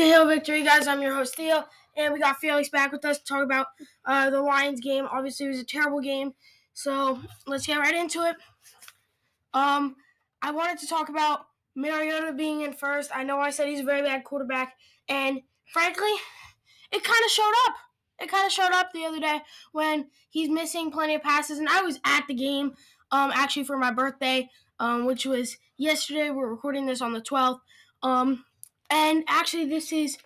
to Hill Victory, guys. I'm your host, Theo, and we got Felix back with us to talk about the Lions game. Obviously, it was a terrible game, so let's get right into it. I wanted to talk about Mariota being in first. I know I said he's a very bad quarterback, and frankly, it kind of showed up. It kind of showed up the other day when he's missing plenty of passes, and I was at the game, actually for my birthday, which was yesterday. We're recording this on the 12th, and actually this is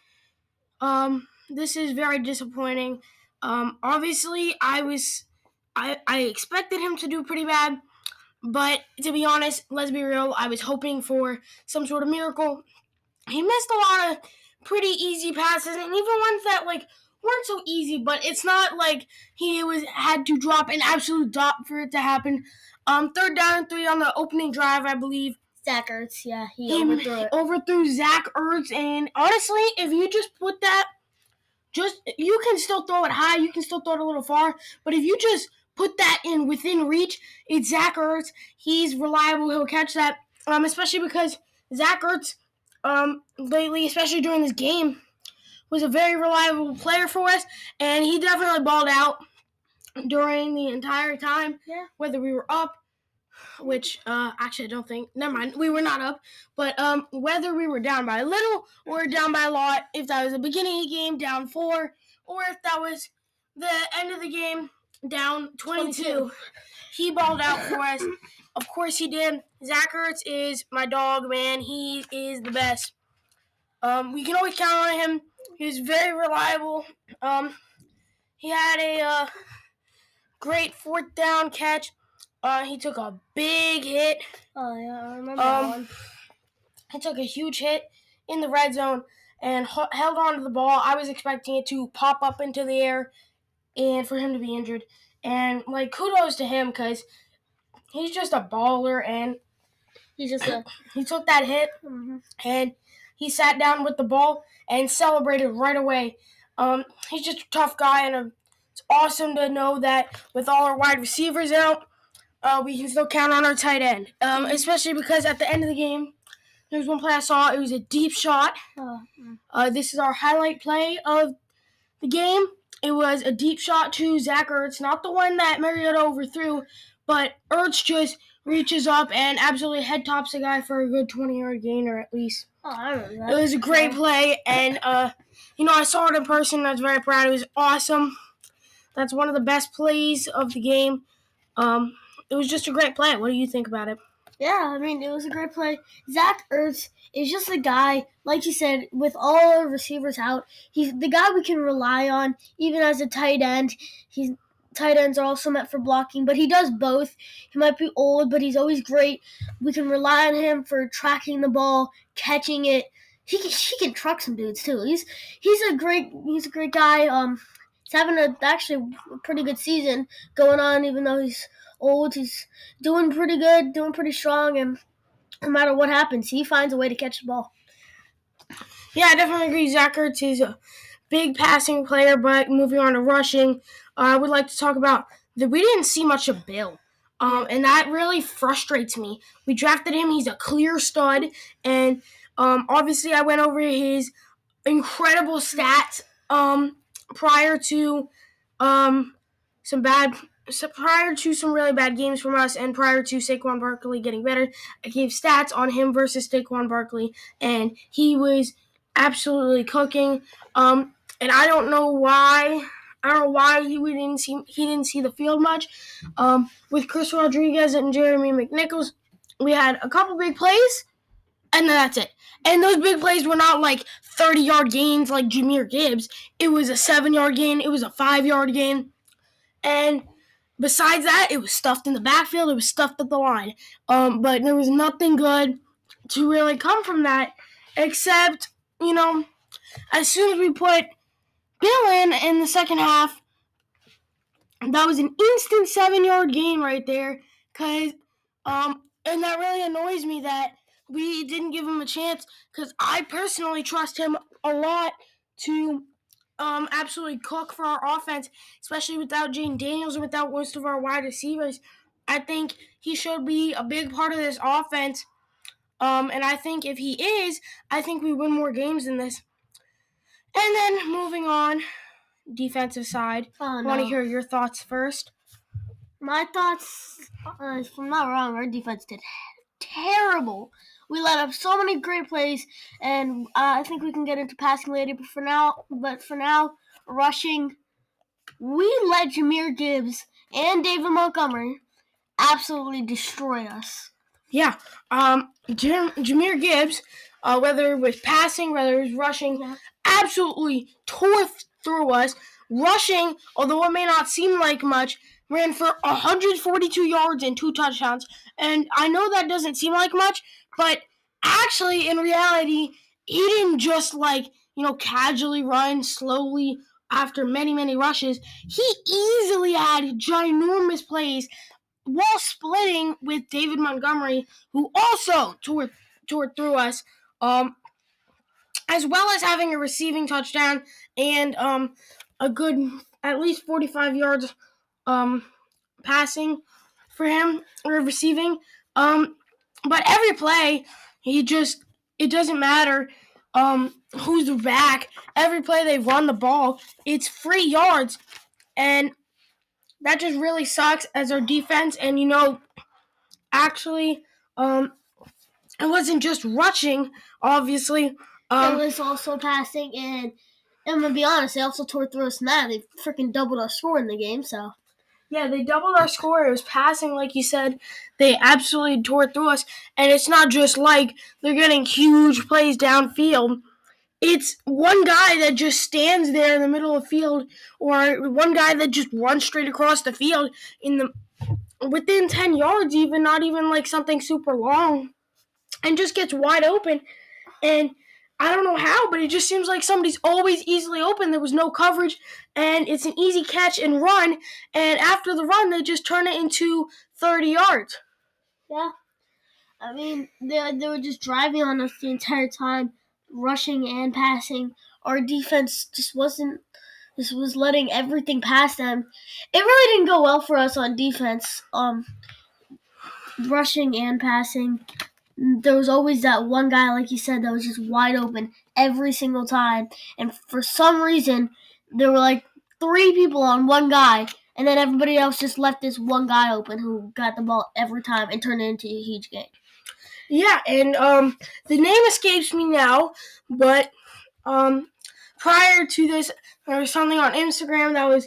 very disappointing. Obviously, I expected him to do pretty bad, but to be honest, let's be real, I was hoping for some sort of miracle. He missed a lot of pretty easy passes, and even ones that weren't so easy, but it's not like he had to drop an absolute dot for it to happen. 3rd down and 3 on the opening drive, I believe. Zach Ertz, yeah, he overthrew Zach Ertz, and honestly, if you just put that, you can still throw it high, you can still throw it a little far, but if you just put that in within reach, it's Zach Ertz. He's reliable, he'll catch that, especially because Zach Ertz, lately, especially during this game, was a very reliable player for us, and he definitely balled out during the entire time, whether we were up, which, actually I don't think, never mind, we were not up, but whether we were down by a little or down by a lot, if that was the beginning of the game, down 4, or if that was the end of the game, down 22. He balled out for us. Of course he did. Zach Ertz is my dog, man. He is the best. We can always count on him. He's very reliable. He had a great 4th down catch. He took a big hit. Oh, yeah, I remember that one. He took a huge hit in the red zone and held on to the ball. I was expecting it to pop up into the air and for him to be injured. And, kudos to him because he's just a baller, and he took that hit, and he sat down with the ball and celebrated right away. He's just a tough guy, and it's awesome to know that with all our wide receivers out, we can still count on our tight end, especially because at the end of the game, there was one play I saw. It was a deep shot. This is our highlight play of the game. It was a deep shot to Zach Ertz, not the one that Mariota overthrew, but Ertz just reaches up and absolutely head tops the guy for a good 20-yard gain, or at least. Oh, I remember that. It was a great play, and, I saw it in person. I was very proud. It was awesome. That's one of the best plays of the game. It was just a great play. What do you think about it? Yeah, I mean, it was a great play. Zach Ertz is just a guy, like you said, with all our receivers out, he's the guy we can rely on, even as a tight end. Tight ends are also meant for blocking, but he does both. He might be old, but he's always great. We can rely on him for tracking the ball, catching it. He can truck some dudes too. He's a great guy. He's having actually a pretty good season going on, even though he's old. He's doing pretty good, doing pretty strong, and no matter what happens, he finds a way to catch the ball. Yeah, I definitely agree. Zach Ertz is a big passing player, but moving on to rushing, I would like to talk about that we didn't see much of Bill, and that really frustrates me. We drafted him. He's a clear stud, and obviously I went over his incredible stats prior to some really bad games from us, and prior to Saquon Barkley getting better. I gave stats on him versus Saquon Barkley, and he was absolutely cooking. And I don't know why he didn't see the field much. With Chris Rodriguez and Jeremy McNichols, we had a couple big plays, and that's it. And those big plays were not 30-yard gains like Jahmyr Gibbs. It was a 7-yard gain. It was a 5-yard gain. And besides that, it was stuffed in the backfield. It was stuffed at the line. But there was nothing good to really come from that, except, as soon as we put Bill in the second half, that was an instant 7-yard gain right there. And that really annoys me that we didn't give him a chance, because I personally trust him a lot to absolutely cook for our offense, especially without Jane Daniels and without most of our wide receivers. I think he should be a big part of this offense, and I think if he is, I think we win more games than this. And then moving on, defensive side. Oh, I want to no. hear your thoughts first. My thoughts, if I'm not wrong, our defense did terrible. We let up so many great plays, and I think we can get into passing later. But for now, rushing, we let Jahmyr Gibbs and David Montgomery absolutely destroy us. Yeah, Jahmyr Gibbs, whether it was passing, whether it was rushing, absolutely tore through us. Rushing, although it may not seem like much, ran for 142 yards and 2 touchdowns. And I know that doesn't seem like much, but actually, in reality, he didn't just casually run slowly after many, many rushes. He easily had ginormous plays while splitting with David Montgomery, who also tore through us, as well as having a receiving touchdown and a good at least 45 yards passing for him or receiving. But every play, it doesn't matter who's the back. Every play they run the ball, it's free yards, and that just really sucks as our defense. And actually, it wasn't just rushing, obviously. It was also passing, and I'm gonna be honest, they also tore through us in that. They freaking doubled our score in the game, so. Yeah, they doubled our score. It was passing, like you said. They absolutely tore through us. And it's not just like they're getting huge plays downfield. It's one guy that just stands there in the middle of the field, or one guy that just runs straight across the field within 10 yards, even not even like something super long, and just gets wide open. And I don't know how, but it just seems like somebody's always easily open. There was no coverage, and it's an easy catch and run. And after the run, they just turn it into 30 yards. Yeah. I mean, they were just driving on us the entire time, rushing and passing. Our defense just was letting everything pass them. It really didn't go well for us on defense. Rushing and passing. There was always that one guy, like you said, that was just wide open every single time. And for some reason, there were like 3 people on one guy, and then everybody else just left this one guy open who got the ball every time and turned it into a huge game. Yeah, and the name escapes me now, but prior to this, there was something on Instagram that was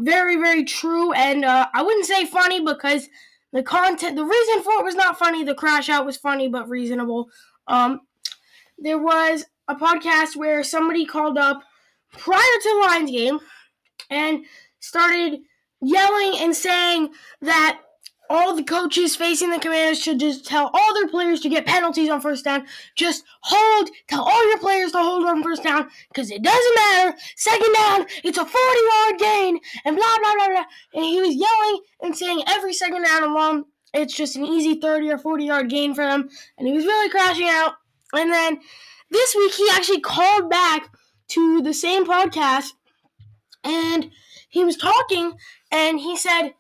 very, very true, and I wouldn't say funny because the reason for it was not funny. The crash out was funny but reasonable. There was a podcast where somebody called up prior to the Lions game and started yelling and saying that all the coaches facing the Commanders should just tell all their players to get penalties on first down. Just tell all your players to hold on first down because it doesn't matter. Second down, it's a 40-yard gain, and blah, blah, blah, blah. And he was yelling and saying every second down along, it's just an easy 30 or 40-yard gain for them. And he was really crashing out. And then this week, he actually called back to the same podcast, and he was talking, and he said,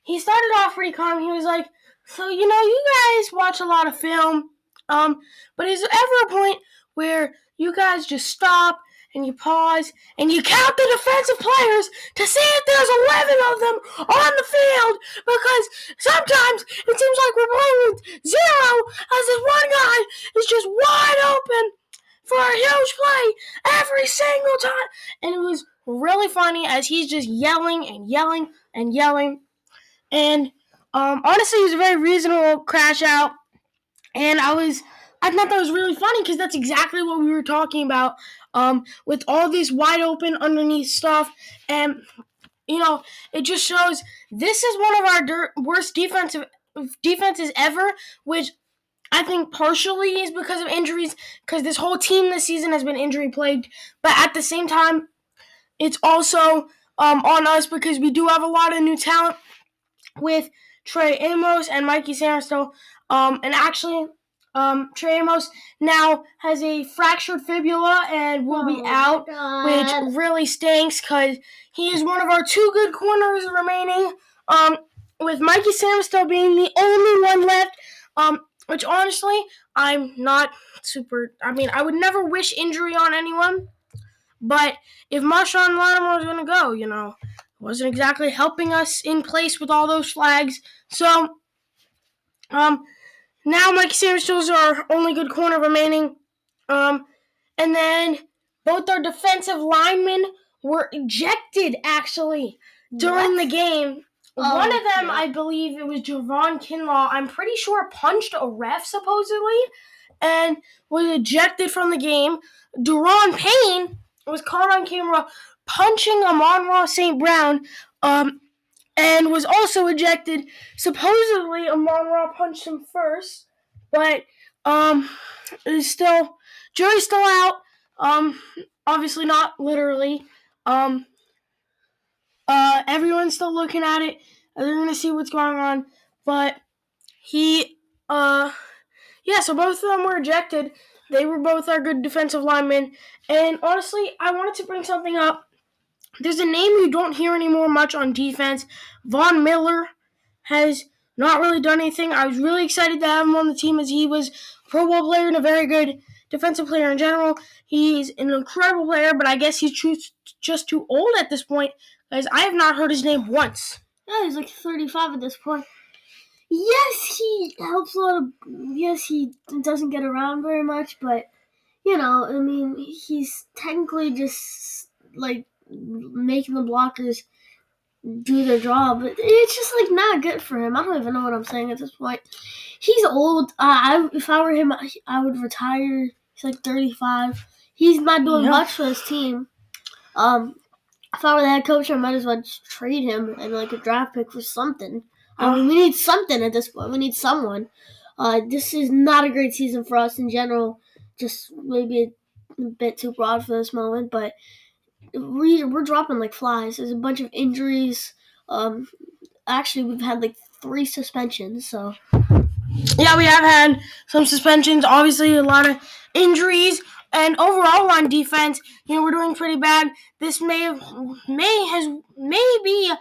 he started off pretty calm. He was like, so, you guys watch a lot of film, but is there ever a point where you guys just stop and you pause and you count the defensive players to see if there's 11 of them on the field? Because sometimes it seems like we're playing with 0 as this one guy is just wide open for a huge play every single time. And it was really funny as he's just yelling and yelling and yelling. And honestly, it was a very reasonable crash out. And I thought that was really funny because that's exactly what we were talking about with all this wide open underneath stuff. And, it just shows this is one of our worst defenses ever, which I think partially is because of injuries, because this whole team this season has been injury plagued. But at the same time, it's also on us because we do have a lot of new talent with Trey Amos and Mikey Sanisto. And actually, Trey Amos now has a fractured fibula and will be out, which really stinks because he is one of our 2 good corners remaining, with Mikey Sanisto being the only one left, which honestly, I'm not super, I would never wish injury on anyone, But if Marshawn Lattimore was going to go, it wasn't exactly helping us in place with all those flags. So, now Mike Samuels is our only good corner remaining. And then both our defensive linemen were ejected, actually, during the game. One of them, I believe it was Javon Kinlaw, I'm pretty sure punched a ref, supposedly, and was ejected from the game. Deron Payne was caught on camera punching Amon-Ra St. Brown, and was also ejected. Supposedly, Amon-Ra punched him first, but jury's still out. Obviously not literally. Everyone's still looking at it. They're gonna see what's going on, but so both of them were ejected. They were both our good defensive linemen, and honestly, I wanted to bring something up. There's a name you don't hear anymore much on defense. Von Miller has not really done anything. I was really excited to have him on the team as he was a Pro Bowl player and a very good defensive player in general. He's an incredible player, but I guess he's just too old at this point because I have not heard his name once. Yeah, he's like 35 at this point. Yes, he helps a lot of. Yes, he doesn't get around very much, but he's technically just like making the blockers do their job. It's just like not good for him. I don't even know what I'm saying at this point. He's old. If I were him, I would retire. He's like 35. He's not doing much for his team. If I were the head coach, I might as well just trade him and like a draft pick for something. We need something at this point. We need someone. This is not a great season for us in general. Just maybe a bit too broad for this moment, but we're dropping like flies. There's a bunch of injuries. Actually, we've had like 3 suspensions. So yeah, we have had some suspensions. Obviously, a lot of injuries. And overall on defense, we're doing pretty bad. This may be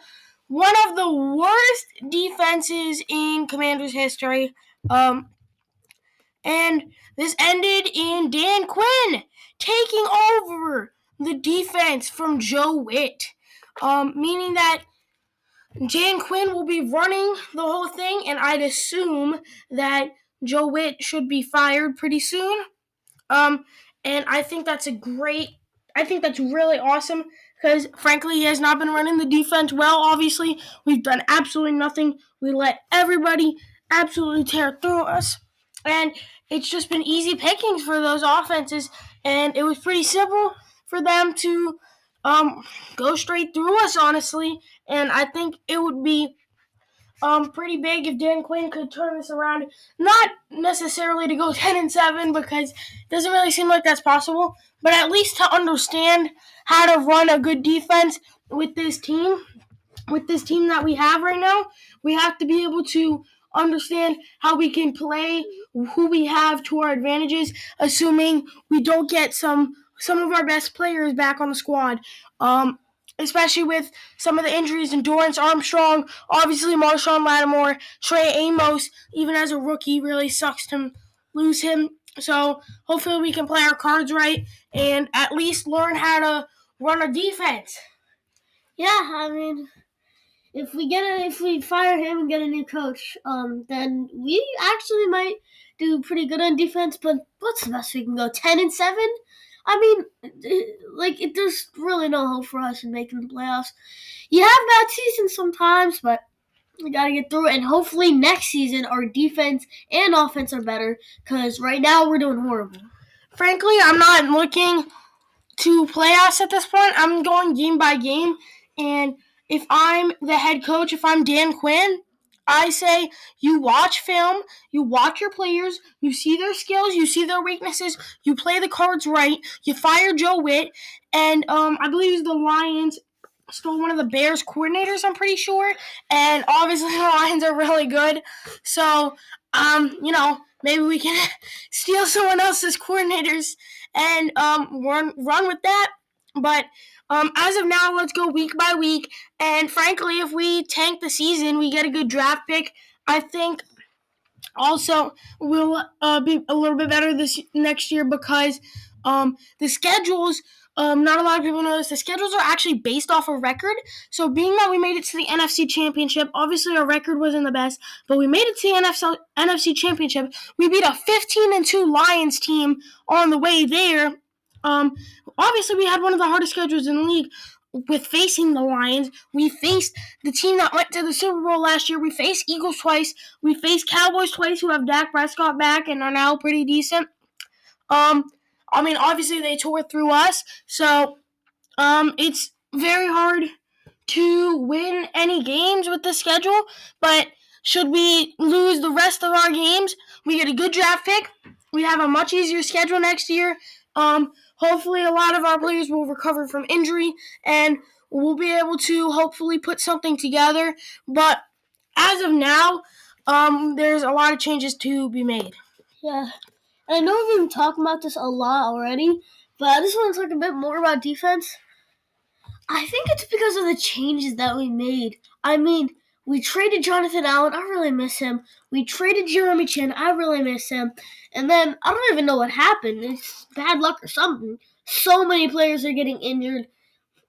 one of the worst defenses in Commanders history. And this ended in Dan Quinn taking over the defense from Joe Witt, meaning that Dan Quinn will be running the whole thing, and I'd assume that Joe Witt should be fired pretty soon. And I think that's really awesome because, frankly, he has not been running the defense well. Obviously, we've done absolutely nothing. We let everybody absolutely tear through us, and it's just been easy pickings for those offenses, and it was pretty simple for them to go straight through us, honestly, and I think it would be pretty big if Dan Quinn could turn this around. Not necessarily to go 10-7 because it doesn't really seem like that's possible, but at least to understand how to run a good defense with this team that we have right now. We have to be able to understand how we can play who we have to our advantages, assuming we don't get some of our best players back on the squad. Especially with some of the injuries in Dorrance Armstrong, obviously Marshawn Lattimore, Trey Amos, even as a rookie, really sucks to lose him. So hopefully we can play our cards right and at least learn how to run a defense. Yeah, I mean, if we fire him and get a new coach, then we actually might do pretty good on defense. But what's the best we can go? 10-7. I mean, there's really no hope for us in making the playoffs. You have bad seasons sometimes, but we gotta get through it. And hopefully next season our defense and offense are better. Because right now we're doing horrible. Frankly, I'm not looking to playoffs at this point. I'm going game by game, and if I'm the head coach, if I'm Dan Quinn, I say you watch film, you watch your players, you see their skills, you see their weaknesses, you play the cards right, you fire Joe Witt, and I believe the Lions stole one of the Bears coordinators, I'm pretty sure, and obviously the Lions are really good, so, maybe we can steal someone else's coordinators and run with that. But as of now, let's go week by week. And frankly, if we tank the season, we get a good draft pick. I think also we'll be a little bit better this next year because the schedules not a lot of people know this. The schedules are actually based off a record. So being that we made it to the NFC Championship, obviously our record wasn't the best, but we made it to the NFC Championship. We beat a 15-2 Lions team on the way there. Obviously we had one of the hardest schedules in the league with facing the Lions. We faced the team that went to the Super Bowl last year. We faced Eagles twice. We faced Cowboys twice, who have Dak Prescott back and are now pretty decent. Obviously they tore through us, so it's very hard to win any games with this schedule, but should we lose the rest of our games, we get a good draft pick. We have a much easier schedule next year. Hopefully a lot of our players will recover from injury, and we'll be able to hopefully put something together. But as of now, there's a lot of changes to be made. Yeah. I know we've been talking about this a lot already, but I just want to talk a bit more about defense. I think it's because of the changes that we made. We traded Jonathan Allen. I really miss him. We traded Jeremy Chin. I really miss him. And then I don't even know what happened. It's bad luck or something. So many players are getting injured.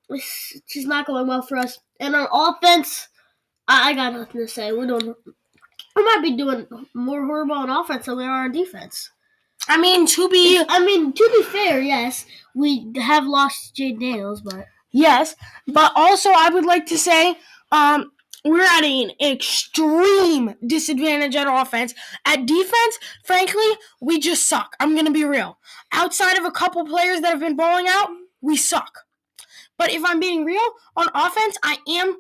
It's just not going well for us. And on offense, I got nothing to say. We might be doing more horrible on offense than we are on defense. To be fair, yes, we have lost Jade Daniels, but yes, but also I would like to say, we're at an extreme disadvantage at offense. At defense, frankly, we just suck. I'm gonna be real. Outside of a couple players that have been balling out, we suck. But if I'm being real, on offense, I am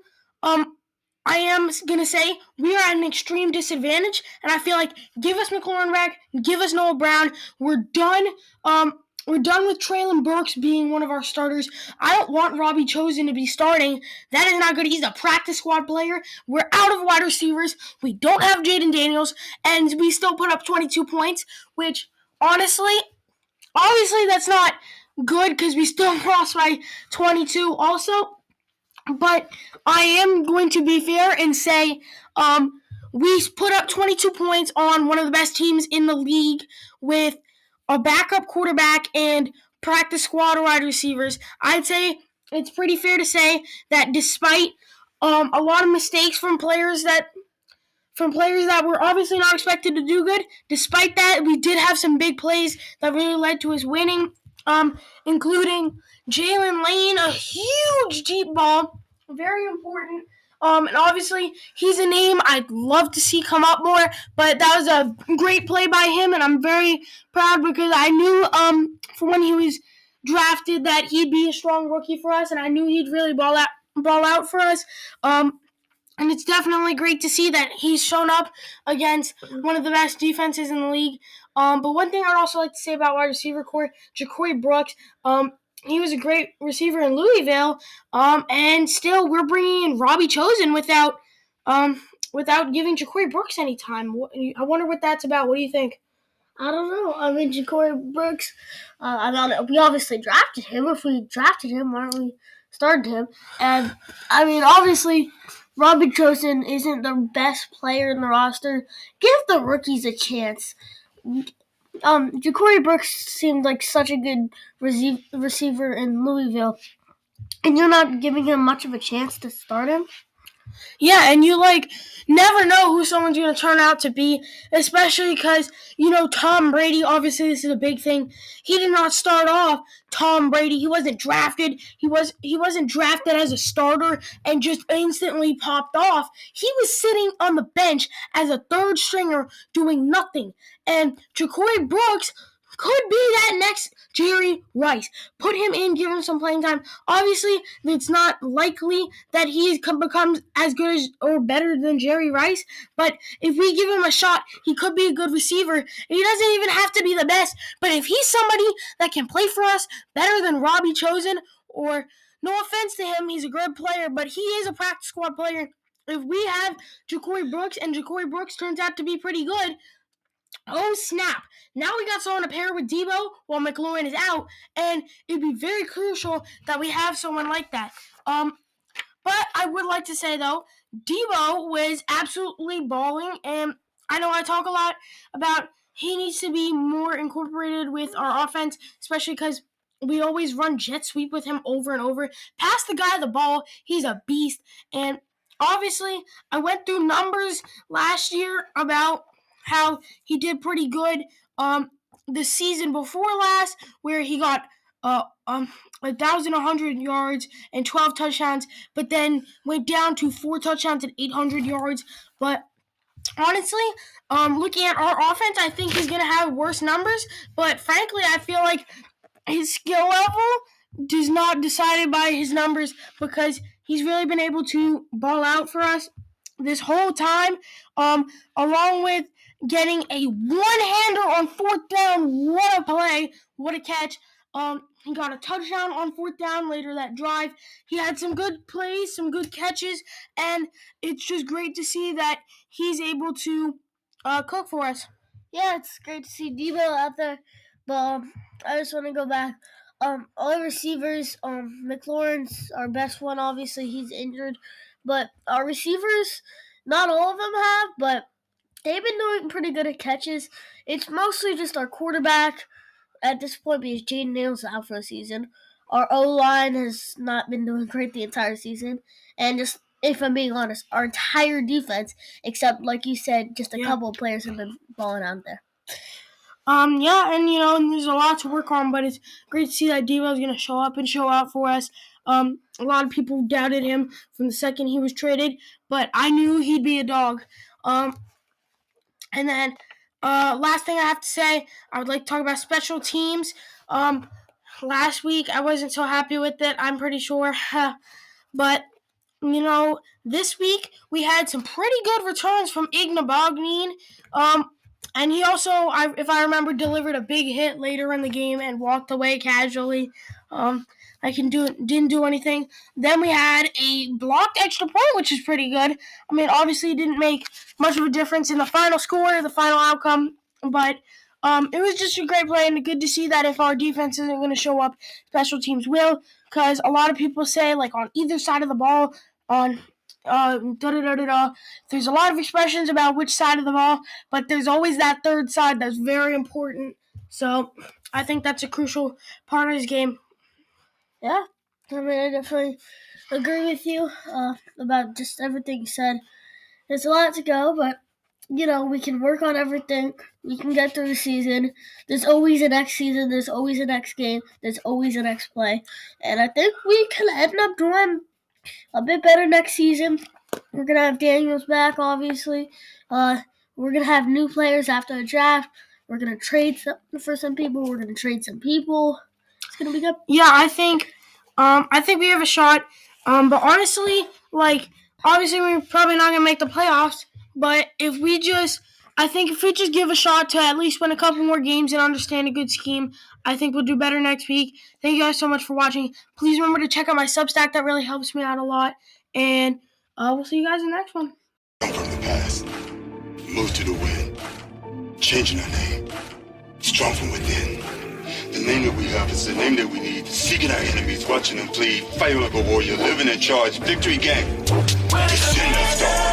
going to say we are at an extreme disadvantage, and I feel like give us McLaurin back, give us Noah Brown. We're done. We're done with Traylon Burks being one of our starters. I don't want Robbie Chosen to be starting. That is not good. He's a practice squad player. We're out of wide receivers. We don't have Jaden Daniels, and we still put up 22 points, which honestly, obviously that's not good because we still lost by 22 also. But I am going to be fair and say we put up 22 points on one of the best teams in the league with a backup quarterback and practice squad wide receivers. I'd say it's pretty fair to say that despite a lot of mistakes from players that were obviously not expected to do good, despite that, we did have some big plays that really led to us winning, including Jalen Lane, a huge deep ball, very important. And obviously, he's a name I'd love to see come up more, but that was a great play by him, and I'm very proud because I knew for when he was drafted that he'd be a strong rookie for us, and I knew he'd really ball out for us. And it's definitely great to see that he's shown up against one of the best defenses in the league. But one thing I'd also like to say about wide receiver core, Ja'Cory Brooks, he was a great receiver in Louisville, and still we're bringing in Robbie Chosen without giving Ja'Cory Brooks any time. I wonder what that's about. What do you think? I don't know. Ja'Cory Brooks, we obviously drafted him. If we drafted him, why don't we started him? And, obviously, Robbie Chosen isn't the best player in the roster. Give the rookies a chance. Ja'Cory Brooks seemed like such a good receiver in Louisville, and you're not giving him much of a chance to start him? Yeah, and you, never know who someone's going to turn out to be, especially because, Tom Brady, obviously this is a big thing. He did not start off Tom Brady. He wasn't drafted. He wasn't drafted as a starter and just instantly popped off. He was sitting on the bench as a third stringer doing nothing. And Ja'Cory Brooks could be that next Jerry Rice. Put him in, give him some playing time. Obviously, it's not likely that he becomes as good as or better than Jerry Rice, but if we give him a shot, he could be a good receiver. He doesn't even have to be the best, but if he's somebody that can play for us better than Robbie Chosen, or no offense to him, he's a good player, but he is a practice squad player. If we have Ja'Cory Brooks and Ja'Cory Brooks turns out to be pretty good, oh snap! Now we got someone to pair with Debo while McLaurin is out, and it'd be very crucial that we have someone like that. But I would like to say though, Debo was absolutely balling, and I know I talk a lot about he needs to be more incorporated with our offense, especially because we always run jet sweep with him over and over. Pass the guy the ball. He's a beast. And obviously, I went through numbers last year about how he did pretty good the season before last, where he got 1,100 yards and 12 touchdowns, but then went down to 4 touchdowns and 800 yards. But honestly, looking at our offense, I think he's going to have worse numbers. But frankly, I feel like his skill level is not decided by his numbers, because he's really been able to ball out for us this whole time, along with getting a one-hander on 4th down. What a play. What a catch. He got a touchdown on 4th down later that drive. He had some good plays, some good catches, and it's just great to see that he's able to cook for us. Yeah, it's great to see Debo out there, but I just want to go back. All receivers, McLaurin's our best one. Obviously, he's injured, but our receivers, not all of them have, but they've been doing pretty good at catches. It's mostly just our quarterback at this point, because Jaden Nail's out for the season. Our O-line has not been doing great the entire season. And just, if I'm being honest, our entire defense, except, like you said, just a couple of players have been balling out there. Yeah, and there's a lot to work on, but it's great to see that Devo's going to show up and show out for us. A lot of people doubted him from the second he was traded, but I knew he'd be a dog. And then, last thing I have to say, I would like to talk about special teams. Last week I wasn't so happy with it, I'm pretty sure, but this week we had some pretty good returns from Ignabognin. And he also, if I remember, delivered a big hit later in the game and walked away casually. Didn't do anything. Then we had a blocked extra point, which is pretty good. I mean, obviously it didn't make much of a difference in the final score, the final outcome, but it was just a great play, and good to see that if our defense isn't going to show up, special teams will, because a lot of people say, like, on either side of the ball, there's a lot of expressions about which side of the ball, but there's always that third side that's very important. So I think that's a crucial part of this game. Yeah, I mean, I definitely agree with you about just everything you said. There's a lot to go, but we can work on everything. We can get through the season. There's always a next season. There's always a next game. There's always a next play. And I think we can end up doing a bit better next season. We're going to have Daniels back, obviously. We're going to have new players after the draft. We're going to trade for some people. We're going to trade some people. It's going to be good. Yeah, I think we have a shot. But honestly, obviously we're probably not going to make the playoffs, but if we just give a shot to at least win a couple more games and understand a good scheme, I think we'll do better next week. Thank you guys so much for watching. Please remember to check out my Substack. That really helps me out a lot. And we'll see you guys in the next one. From the past, move to the win, changing our name, strong from within. The name that we have is the name that we need. Seeking our enemies, watching them bleed, fighting like a warrior, living in charge, victory gang. Descend our star.